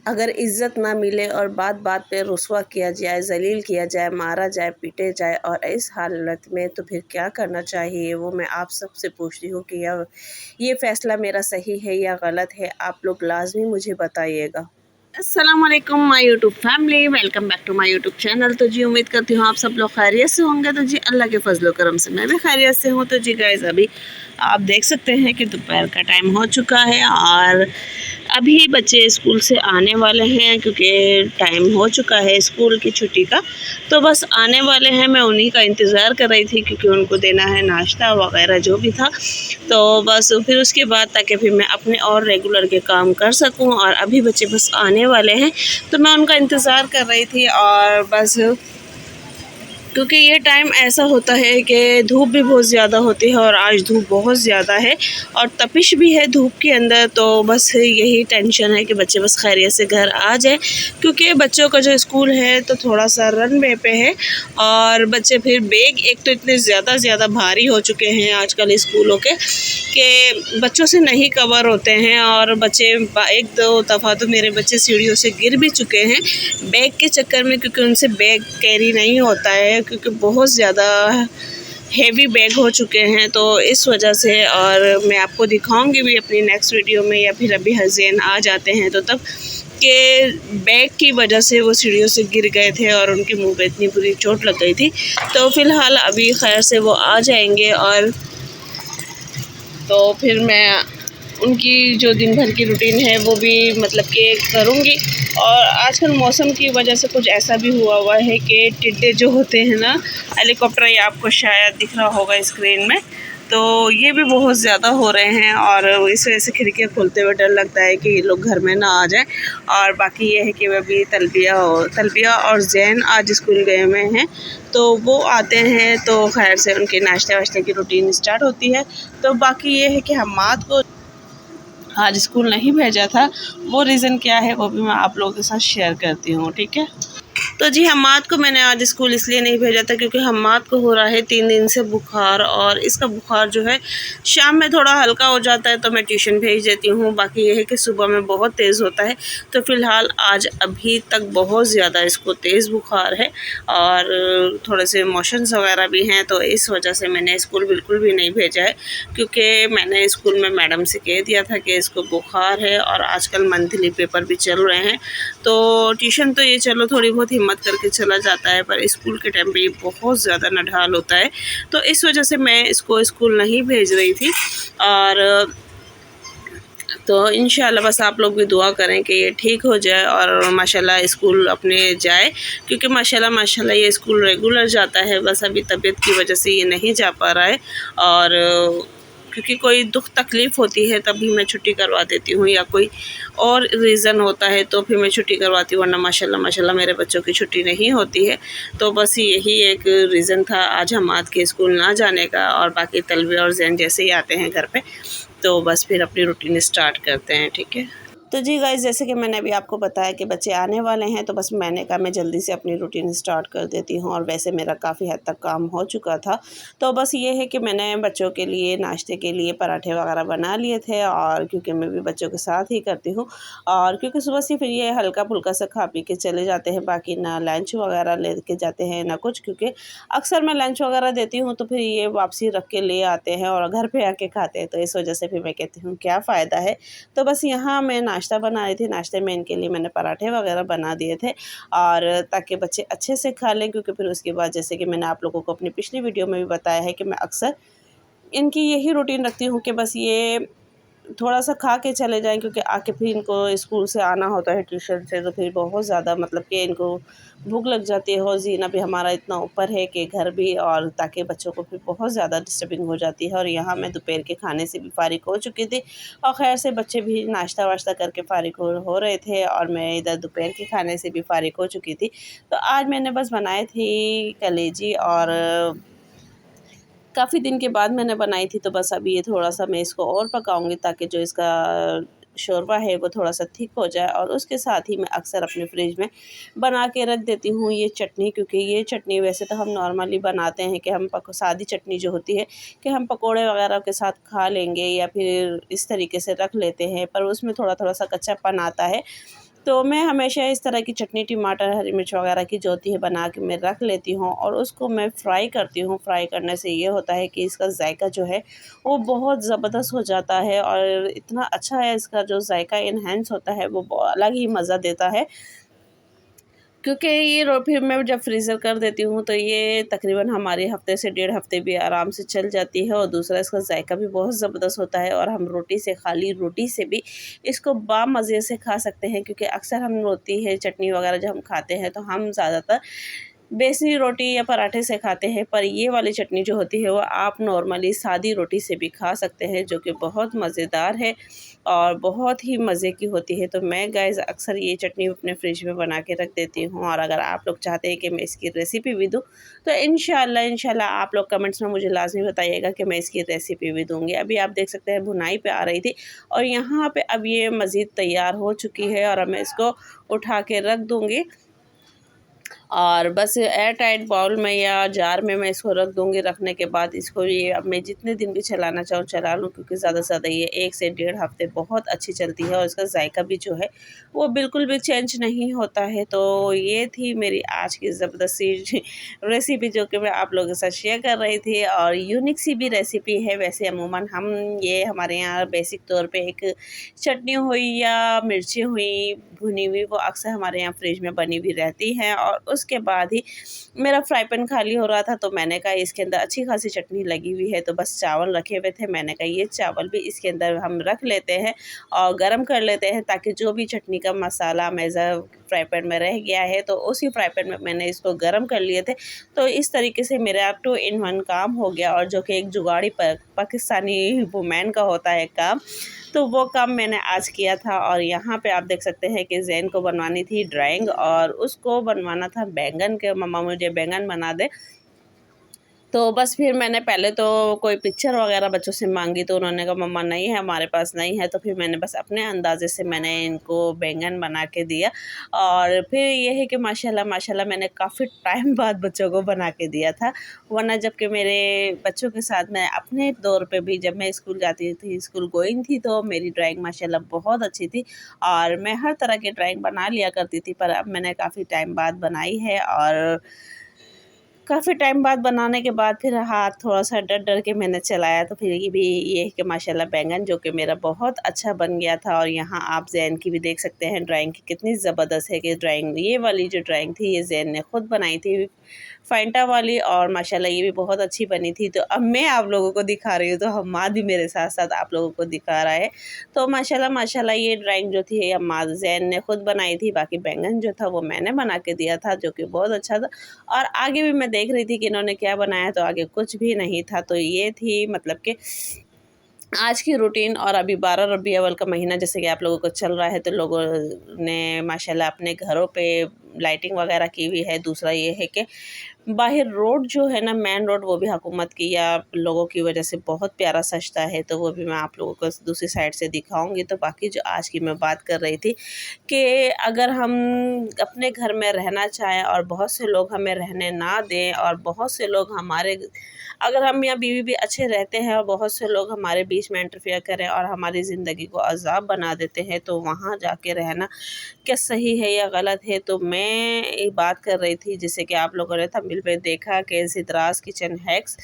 अगर इज़्ज़त ना मिले और बात बात पे रुस्वा किया जाए, ज़लील किया जाए, मारा जाए, पीटे जाए और इस हालत में तो फिर क्या करना चाहिए, वो मैं आप सबसे पूछती हूँ कि ये फ़ैसला मेरा सही है या गलत है, आप लोग लाज़मी मुझे बताइएगा। अस्सलाम वालेकुम my YouTube family, welcome back to my YouTube channel. तो जी उम्मीद करती हूँ आप सब लोग खैरियत से होंगे। तो जी अल्लाह के फजल करम से मैं भी खैरियत से हूँ। तो जी गाइस, अभी आप देख सकते हैं कि दोपहर का टाइम हो चुका है और अभी बच्चे स्कूल से आने वाले हैं, क्योंकि टाइम हो चुका है स्कूल की छुट्टी का। तो बस आने वाले हैं, मैं उन्हीं का इंतज़ार कर रही थी क्योंकि उनको देना है नाश्ता वगैरह जो भी था। तो बस फिर उसके बाद ताकि फिर मैं अपने और रेगुलर के काम कर सकूं। और अभी बच्चे बस आने वाले हैं तो मैं उनका इंतज़ार कर रही थी। और बस क्योंकि ये टाइम ऐसा होता है कि धूप भी बहुत ज़्यादा होती है और आज धूप बहुत ज़्यादा है और तपिश भी है धूप के अंदर। तो बस यही टेंशन है कि बच्चे बस खैरियत से घर आ जाए, क्योंकि बच्चों का जो स्कूल है तो थोड़ा सा रन वे पे है। और बच्चे फिर बैग एक तो इतने ज़्यादा भारी हो चुके हैं आजकल स्कूलों के कि बच्चों से नहीं कवर होते हैं। और बच्चे एक दो दफ़ा तो मेरे बच्चे सीढ़ियों से गिर भी चुके हैं बैग के चक्कर में, क्योंकि उनसे बैग कैरी नहीं होता है, क्योंकि बहुत ज़्यादा हेवी बैग हो चुके हैं। तो इस वजह से, और मैं आपको दिखाऊंगी भी अपनी नेक्स्ट वीडियो में, या फिर अभी हज़ैन आ जाते हैं तो तब के बैग की वजह से वो सीढ़ियों से गिर गए थे और उनके मुंह पे इतनी बुरी चोट लग गई थी। तो फ़िलहाल अभी खैर से वो आ जाएंगे और तो फिर मैं उनकी जो दिन भर की रूटीन है वो भी मतलब कि करूँगी। और आजकल मौसम की वजह से कुछ ऐसा भी हुआ है कि टिड्डे जो होते हैं ना, हेलीकॉप्टर, ये आपको शायद दिख रहा होगा स्क्रीन में, तो ये भी बहुत ज़्यादा हो रहे हैं। और इस वजह से खिड़कियाँ खोलते हुए डर लगता है कि ये लोग घर में ना आ जाए। और बाकी ये है कि वह भी तलबिया और जैन आज स्कूल गए हुए हैं, तो वो आते हैं तो खैर से उनके नाश्ते वाश्ते की रूटीन स्टार्ट होती है। तो बाकी ये है कि हम्माद को आज स्कूल नहीं भेजा था, वो रीज़न क्या है वो भी मैं आप लोगों के साथ शेयर करती हूँ, ठीक है। तो जी हम्माद को मैंने आज स्कूल इसलिए नहीं भेजा था क्योंकि हम्माद को हो रहा है 3 दिन से बुखार, और इसका बुखार जो है शाम में थोड़ा हल्का हो जाता है तो मैं ट्यूशन भेज देती हूँ। बाकी ये है कि सुबह में बहुत तेज़ होता है। तो फ़िलहाल आज अभी तक बहुत ज़्यादा इसको तेज़ बुखार है और थोड़े से मोशंस वगैरह भी हैं। तो इस वजह से मैंने स्कूल बिल्कुल भी नहीं भेजा है, क्योंकि मैंने स्कूल में मैडम से कह दिया था कि इसको बुखार है और आजकल मंथली पेपर भी चल रहे हैं। तो ट्यूशन तो ये चलो थोड़ी बहुत हिम्मत करके चला जाता है, पर स्कूल के टाइम पे ये बहुत ज़्यादा नढाल होता है। तो इस वजह से मैं इसको स्कूल नहीं भेज रही थी। और तो इंशाल्लाह बस आप लोग भी दुआ करें कि ये ठीक हो जाए और माशाल्लाह स्कूल अपने जाए, क्योंकि माशाल्लाह ये स्कूल रेगुलर जाता है। बस अभी तबीयत की वजह से ये नहीं जा पा रहा है, और क्योंकि कोई दुख तकलीफ़ होती है तभी मैं छुट्टी करवा देती हूँ, या कोई और रीज़न होता है तो फिर मैं छुट्टी करवाती हूँ, वरना माशाल्लाह मेरे बच्चों की छुट्टी नहीं होती है। तो बस यही एक रीज़न था आज हम्माद के स्कूल ना जाने का। और बाकी तलबी और जैन जैसे ही आते हैं घर पे तो बस फिर अपनी रूटीन स्टार्ट करते हैं, ठीक है। तो जी गाइस, जैसे कि मैंने अभी आपको बताया कि बच्चे आने वाले हैं, तो बस मैंने कहा मैं जल्दी से अपनी रूटीन स्टार्ट कर देती हूँ। और वैसे मेरा काफ़ी हद तक काम हो चुका था। तो बस ये है कि मैंने बच्चों के लिए नाश्ते के लिए पराठे वगैरह बना लिए थे, और क्योंकि मैं भी बच्चों के साथ ही करती हूँ, और क्योंकि सुबह से फिर ये हल्का फुल्का सा खा पी के चले जाते हैं, बाकी ना लंच वगैरह ले के जाते हैं ना कुछ, क्योंकि अक्सर मैं लंच वगैरह देती हूँ तो फिर ये वापसी रख के ले आते हैं और घर पे आके खाते हैं। तो इस वजह से फिर मैं कहती हूँ क्या फ़ायदा है। तो बस यहाँ मैं नाश्ता बना रही थी, नाश्ते में इनके लिए मैंने पराठे वगैरह बना दिए थे, और ताकि बच्चे अच्छे से खा लें। क्योंकि फिर उसके बाद जैसे कि मैंने आप लोगों को अपनी पिछली वीडियो में भी बताया है कि मैं अक्सर इनकी यही रूटीन रखती हूँ कि बस ये थोड़ा-सा खा के चले जाएँ, क्योंकि आके फिर इनको स्कूल से आना होता है ट्यूशन से, तो फिर बहुत ज़्यादा मतलब कि इनको भूख लग जाती है। और जीना भी हमारा इतना ऊपर है कि घर भी, और ताकि बच्चों को फिर बहुत ज़्यादा डिस्टर्बिंग हो जाती है। और यहाँ मैं दोपहर के खाने से भी फ़ारिग हो चुकी थी, और ख़ैर से बच्चे भी नाश्ता वाश्ता करके फ़ारिग हो रहे थे, और मैं इधर दोपहर के खाने से भी फ़ारिग हो चुकी थी। तो आज मैंने बस बनाए थी कलेजी, और काफ़ी दिन के बाद मैंने बनाई थी। तो बस अभी ये थोड़ा-सा मैं इसको और पकाऊँगी ताकि जो इसका शोरबा है वो थोड़ा-सा थिक हो जाए। और उसके साथ ही मैं अक्सर अपने फ्रिज में बना के रख देती हूँ ये चटनी, क्योंकि ये चटनी वैसे तो हम नॉर्मली बनाते हैं कि हम सादी चटनी जो होती है कि हम पकोड़े वगैरह के साथ खा लेंगे या फिर इस तरीके से रख लेते हैं, पर उसमें थोड़ा-थोड़ा सा कच्चापन आता है। तो मैं हमेशा इस तरह की चटनी टमाटर हरी मिर्च वगैरह की जो होती है बना के मैं रख लेती हूँ और उसको मैं फ्राई करती हूँ। फ्राई करने से ये होता है कि इसका जायका जो है वो बहुत ज़बरदस्त हो जाता है और इतना अच्छा है, इसका जो जायका इन्हेंस होता है वो अलग ही मज़ा देता है। क्योंकि ये फिर मैं जब फ्रीज़र कर देती हूँ तो ये तकरीबन हमारे हफ़्ते से 1.5 हफ़्ते भी आराम से चल जाती है और दूसरा इसका जायका भी बहुत ज़बरदस्त होता है और हम रोटी से, खाली रोटी से भी इसको बामज़े से खा सकते हैं। क्योंकि अक्सर हम रोटी है, चटनी वगैरह जब हम खाते हैं तो हम ज़्यादातर बेसनी रोटी या पराठे से खाते हैं, पर ये वाली चटनी जो होती है वो आप नॉर्मली सादी रोटी से भी खा सकते हैं, जो कि बहुत मज़ेदार है और बहुत ही मज़े की होती है। तो मैं गाइस अक्सर ये चटनी अपने फ्रिज में बना के रख देती हूँ और अगर आप लोग चाहते हैं कि मैं इसकी रेसिपी भी दूँ तो इंशाल्लाह आप लोग कमेंट्स में मुझे लाजमी बताइएगा कि मैं इसकी रेसिपी भी दूँगी। अभी आप देख सकते हैं भुनाई पे आ रही थी और यहाँ पे अब ये मज़ीद तैयार हो चुकी है और अब मैं इसको उठा के रख दूँगी और बस एयर टाइट बाउल में या जार में मैं इसको रख दूँगी। रखने के बाद इसको ये अब मैं जितने दिन भी चलाना चाहूँ चला लूँ, क्योंकि ज़्यादा से ज़्यादा ये 1 से 1.5 हफ़्ते बहुत अच्छी चलती है और इसका जायका भी जो है वो बिल्कुल भी चेंज नहीं होता है। तो ये थी मेरी आज की ज़बरदस्त सी रेसिपी जो कि मैं आप लोगों के साथ शेयर कर रही थी और यूनिक सी भी रेसिपी है। वैसे अमूमन हम ये हमारे यहाँ बेसिक तौर पे एक चटनी हुई या मिर्ची हुई भुनी हुई वो अक्सर हमारे यहाँ फ्रिज में बनी हुई रहती हैं। और उसके बाद ही मेरा फ्राई पैन खाली हो रहा था तो मैंने कहा इसके अंदर अच्छी खासी चटनी लगी हुई है, तो बस चावल रखे हुए थे। मैंने कहा ये चावल भी इसके अंदर हम रख लेते हैं और गरम कर लेते हैं, ताकि जो भी चटनी का मसाला मेज़ा फ्राई पैन में रह गया है तो उसी फ्राई पैन में मैंने इसको गरम कर लिए थे। तो इस तरीके से मेरा 2 in 1 काम हो गया और जो कि एक जुगाड़ी पाकिस्तानी वुमेन का होता है काम, तो वो काम मैंने आज किया था। और यहाँ पे आप देख सकते हैं कि ज़ैन को बनवानी थी ड्राइंग और उसको बनवाना था बैंगन के, मम्मा मुझे बैंगन बना दे। तो बस फिर मैंने पहले तो कोई पिक्चर वगैरह बच्चों से मांगी तो उन्होंने कहा मम्मा नहीं है, हमारे पास नहीं है। तो फिर मैंने बस अपने अंदाज़े से मैंने इनको बैंगन बना के दिया और फिर ये है कि माशाल्लाह माशाल्लाह मैंने काफ़ी टाइम बाद बच्चों को बना के दिया था। वरना जबकि मेरे बच्चों के साथ मैं अपने दौर पे भी जब मैं स्कूल जाती थी, स्कूल गोइंग थी, तो मेरी ड्राइंग माशाल्लाह बहुत अच्छी थी और मैं हर तरह की ड्राइंग बना लिया करती थी। पर अब मैंने काफ़ी टाइम बाद बनाई है और काफ़ी टाइम बाद बनाने के बाद फिर हाथ थोड़ा-सा डर-डर के मैंने चलाया, तो फिर ये भी ये है कि माशाल्लाह बैंगन जो कि मेरा बहुत अच्छा बन गया था। और यहाँ आप ज़ैन की भी देख सकते हैं ड्राइंग की कितनी ज़बरदस्त है कि ड्राइंग ये वाली जो ड्राइंग थी ये ज़ैन ने खुद बनाई थी फैंटा वाली और माशाल्लाह ये भी बहुत अच्छी बनी थी। तो अब मैं आप लोगों को दिखा रही हूँ, तो हम्माद भी मेरे साथ-साथ आप लोगों को दिखा रहा है। तो माशाल्लाह माशाल्लाह ये ड्राइंग जो थी हम्माद ज़ैन ने खुद बनाई थी, बाकी बैंगन जो था वो मैंने बना के दिया था, जो कि बहुत अच्छा था। और आगे भी मैं देख रही थी कि इन्होंने क्या बनाया, तो आगे कुछ भी नहीं था। तो ये थी मतलब कि आज की रूटीन। और अभी 12 रबी अव्वल का महीना जैसे कि आप लोगों को चल रहा है, तो लोगों ने माशाल्लाह अपने घरों पे लाइटिंग वगैरह की हुई है। दूसरा ये है कि बाहर रोड जो है ना, मेन रोड, वो भी हुकूमत की या लोगों की वजह से बहुत प्यारा सजता है, तो वो भी मैं आप लोगों को दूसरी साइड से दिखाऊंगी। तो बाकी जो आज की मैं बात कर रही थी कि अगर हम अपने घर में रहना चाहें और बहुत से लोग हमें रहने ना दें और बहुत से लोग हमारे, अगर हम या बीवी भी अच्छे रहते हैं और बहुत से लोग हमारे बीच में इंटरफेयर करें और हमारी ज़िंदगी को अज़ाब बना देते हैं, तो वहाँ जाके रहना क्या सही है या गलत है। तो मैं एक बात कर रही थी जिसे कि आप लोगों ने थंबनेल पे देखा कि सिद्रास किचन हैक्स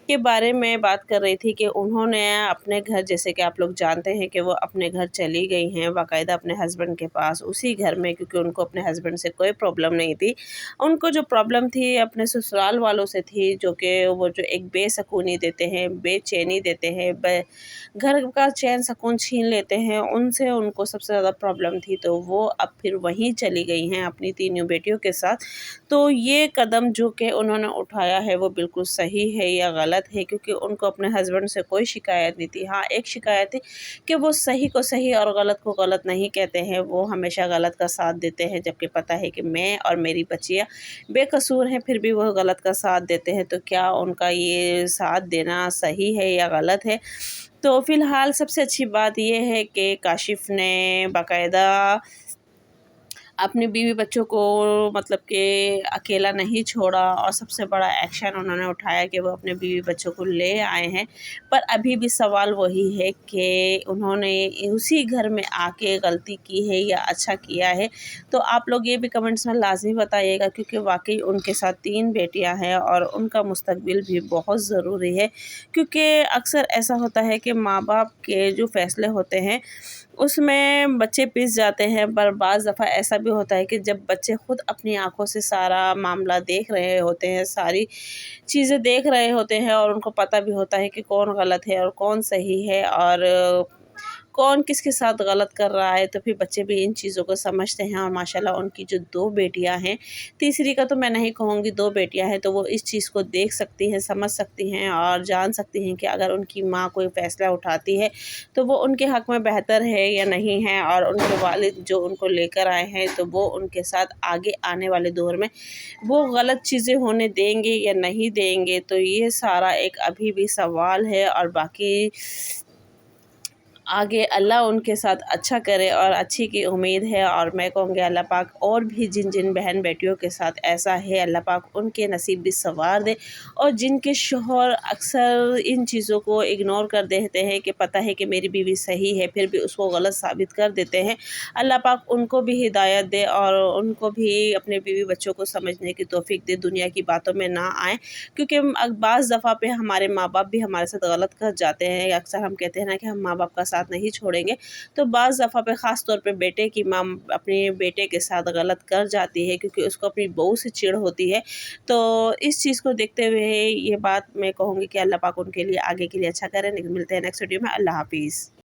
के बारे में बात कर रही थी कि उन्होंने अपने घर, जैसे कि आप लोग जानते हैं कि वो अपने घर चली गई हैं बाकायदा अपने हस्बैंड के पास, उसी घर में, क्योंकि उनको अपने हस्बैंड से कोई प्रॉब्लम नहीं थी। उनको जो प्रॉब्लम थी अपने ससुराल वालों से थी, जो कि वो जो एक बेसुकूनी देते हैं, बेचैनी देते हैं, घर का चैन सुकून छीन लेते हैं, उनसे उनको सबसे ज़्यादा प्रॉब्लम थी। तो वो अब फिर वहीं चली गई हैं अपनी तीनों बेटियों के साथ। तो ये कदम जो कि उन्होंने उठाया है वो बिल्कुल सही है या गलत है, क्योंकि उनको अपने हस्बैंड से कोई शिकायत नहीं थी। हाँ, एक शिकायत थी कि वो सही को सही और गलत को गलत नहीं कहते हैं, वो हमेशा गलत का साथ देते हैं, जबकि पता है कि मैं और मेरी बच्चियाँ बेकसूर हैं, फिर भी वह गलत का साथ देते हैं। तो क्या उनका ये साथ देना सही है या गलत है? तो फ़िलहाल सबसे अच्छी बात ये है कि काशिफ़ ने बाकायदा अपने बीवी बच्चों को मतलब कि अकेला नहीं छोड़ा और सबसे बड़ा एक्शन उन्होंने उठाया कि वो अपने बीवी बच्चों को ले आए हैं। पर अभी भी सवाल वही है कि उन्होंने उसी घर में आके गलती की है या अच्छा किया है। तो आप लोग ये भी कमेंट्स में लाज़मी बताइएगा, क्योंकि वाक़ई उनके साथ 3 बेटियां हैं और उनका मुस्तकबिल भी बहुत ज़रूरी है। क्योंकि अक्सर ऐसा होता है कि माँ-बाप के जो फ़ैसले होते हैं उसमें बच्चे पिस जाते हैं, पर बाज़ दफ़ा ऐसा भी होता है कि जब बच्चे खुद अपनी आँखों से सारा मामला देख रहे होते हैं, सारी चीज़ें देख रहे होते हैं और उनको पता भी होता है कि कौन गलत है और कौन सही है और कौन किसके साथ गलत कर रहा है, तो फिर बच्चे भी इन चीज़ों को समझते हैं। और माशाल्लाह उनकी जो 2 बेटियाँ हैं, तीसरी का तो मैं नहीं कहूँगी, 2 बेटियाँ हैं, तो वो इस चीज़ को देख सकती हैं, समझ सकती हैं और जान सकती हैं कि अगर उनकी माँ कोई फ़ैसला उठाती है, तो वो उनके हक़ में बेहतर है या नहीं है, और उनके वालिद जो उनको लेकर आए हैं, तो वो उनके साथ आगे आने वाले दौर में वो गलत चीज़ें होने देंगे या नहीं देंगे। तो ये सारा एक अभी भी सवाल है, और बाकी आगे अल्लाह उनके साथ अच्छा करे और अच्छी की उम्मीद है। और मैं कहूँगी अल्लाह पाक और भी जिन जिन बहन बेटियों के साथ ऐसा है, अल्लाह पाक उनके नसीब भी संवार दे। और जिनके शौहर अक्सर इन चीज़ों को इग्नोर कर देते हैं कि पता है कि मेरी बीवी सही है, फिर भी उसको गलत साबित कर देते हैं, अल्लाह पाक उनको भी हिदायत दे और उनको भी अपने बीवी बच्चों को समझने की तौफीक दे, दुनिया की बातों में ना आए। क्योंकि बाज़ दफ़ा पे हमारे माँ बाप भी हमारे साथ गलत कर जाते हैं। अक्सर हम कहते हैं ना कि हम माँ बाप का साथ नहीं छोड़ेंगे, तो बाज़ दफ़ा पे ख़ास तौर पे बेटे की माँ अपने बेटे के साथ गलत कर जाती है, क्योंकि उसको अपनी बहू से चिढ़ होती है। तो इस चीज़ को देखते हुए ये बात मैं कहूँगी कि अल्लाह पाक उनके लिए आगे के लिए अच्छा करे। मिलते हैं नेक्स्ट वीडियो में। अल्लाह हाफ़िज़।